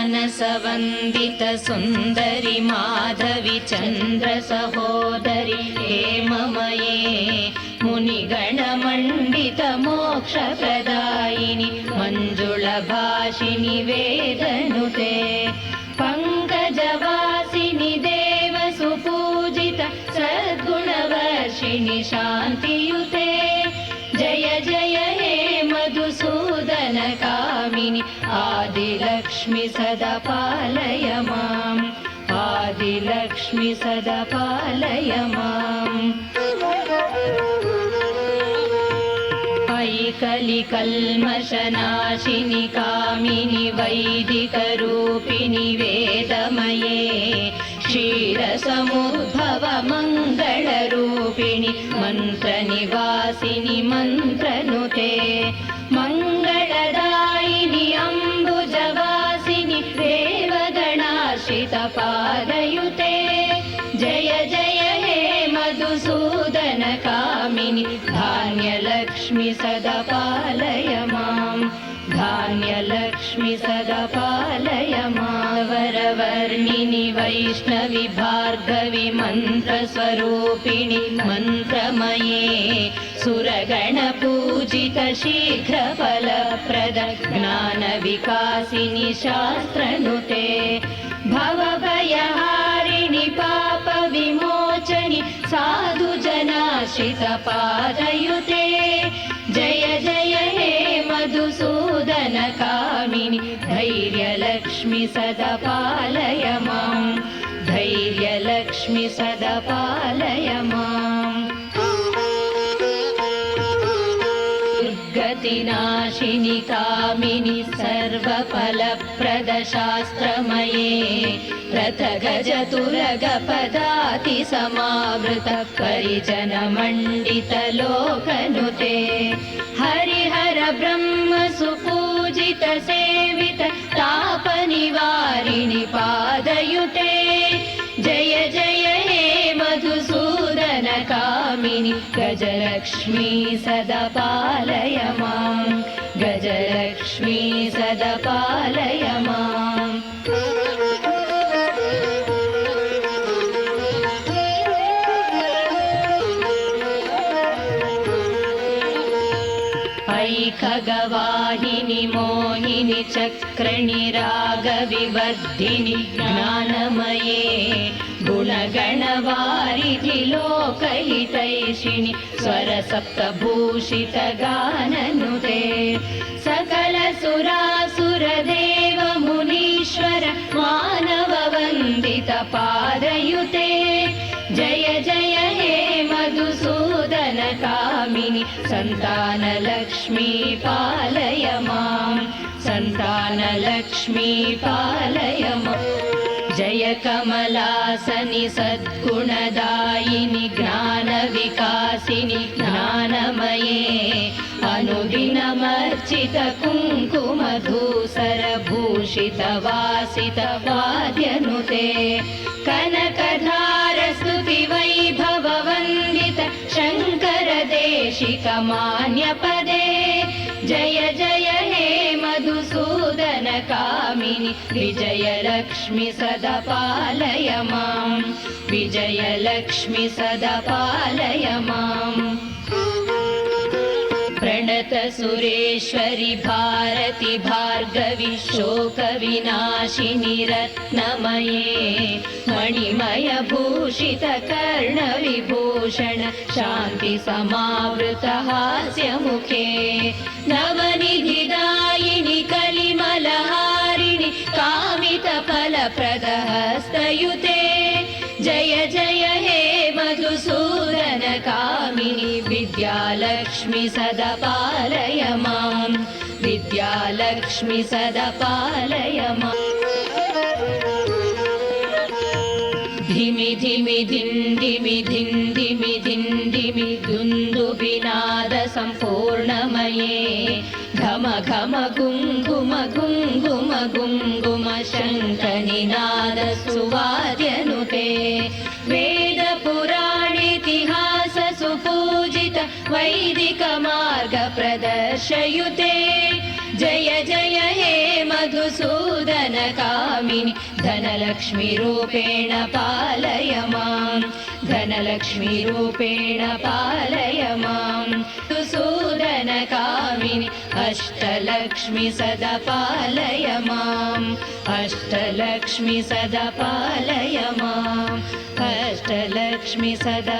मानसवन्दित सुन्दरि माधवि चन्द्र सहोदरि हेममये मुनिगणमण्डित मोक्षप्रदायिनि मञ्जुळभाषिणि वेदनुते पङ्कजवासिनि देवसुपूजित सद्गुणवर्षिणि शान्तियुते जय जय हे मधुसूदन कामिनि आदिलक्ष्मि सदा पालय माम् आदिलक्ष्मि सदा पालय माम् कलिकल्मषनाशिनि कामिनि वैदिकरूपिणि वेदमये क्षीरसमुद्भव मङ्गलरूपिणि मन्त्रनिवासिनि मन्त्रनुते मङ्गलदायिनि अम्बुजवासिनि देवगणाश्रितपादयुते जय जय हे मधुसूदन कामिनि धान्यलक्ष्मि सदा पालय माम् धान्यलक्ष्मि सदा पालय माम् वरवर्णिनि वैष्णवि भार्गवि मन्त्रस्वरूपिणि मन्त्रमये सुरगणपूजित शीघ्रफलप्रद ज्ञानविकासिनि शास्त्रनुते भवभयहारिणि पापविमोचनि साधुजनाश्रितपादयुते जय जय हे मधुसूदन कामिनि धैर्यलक्ष्मि सदा पालय माम् धैर्यलक्ष्मि सदा पालय माम् दुर्गतिनाशिनि कामिनि सर्वफलप्रद शास्त्रमये रथगजतुरगपदाति समावृत परिजनमण्डित लोकनुते हरिहर ब्रह्म सुपूजित सेवित तापनिवारिणि पादयुते जय जय हे मधुसूदन कामिनि गजलक्ष्मी सदा पालय माम् गजलक्ष्मी सदा पालय माम् खगवाहिनि मोहिनि चक्रणि रागविवर्धिनि ज्ञानमये गुणगणवारिधि लोकहितैषिणि स्वरसप्तभूषित गाननुते सकल सुरासुरदेव मुनीश्वर मानववन्दित पादयुते जय जय हे मधुसूदन कामिनि सन्तानलक्ष्मी पालय माम् सन्तानलक्ष्मी पालय माम् जय कमलासनि सद्गुणदायिनि ज्ञानविकासिनि ज्ञानमये अनुदिनमर्चित कुङ्कुमधूसर भूषित वासित वाद्यनुते कनकधार स्तुति वैभव वन्दित शङ्कर देशिक मान्यपदे जय जय हे मधुसूदन कामिनि विजयलक्ष्मि सदा पालय माम् विजयलक्ष्मि सदा पालय माम् प्रणत सुरेश्वरि भारति भार्गवि शोकविनाशिनि रत्नमये मणिमय भूषित कर्णविभूषण शान्ति समावृत हास्यमुखे नवनिधिदायिनि कलिमलहारिणि कामितफलप्रदहस्तयुते जय जय हे मधुसूदन कामिनि विद्यालक्ष्मि सदा पालय माम् विद्यालक्ष्मि सदा पालय माम् धिमि धिमि धिन्दिमि धिन्दिमि धिन्दिमि दुन्दुभिनाद सम्पूर्णमये घम घम गुङ्गुम गुङ्गुम गुङ्गुम शङ्खनिनाद सुवाद्यनुते वेद पुराणेतिहास सुपूजित वैदिक मार्ग प्रदर्शयुते जय जय हे मधुसूदनकामिनि धनलक्ष्मीरूपेण पालय मां धनलक्ष्मीरूपेण पालय मां मधुसूदनकामिनि अष्टलक्ष्मी सदा पालय माम् अष्टलक्ष्मी सदा पालय माम् अष्टलक्ष्मी सदा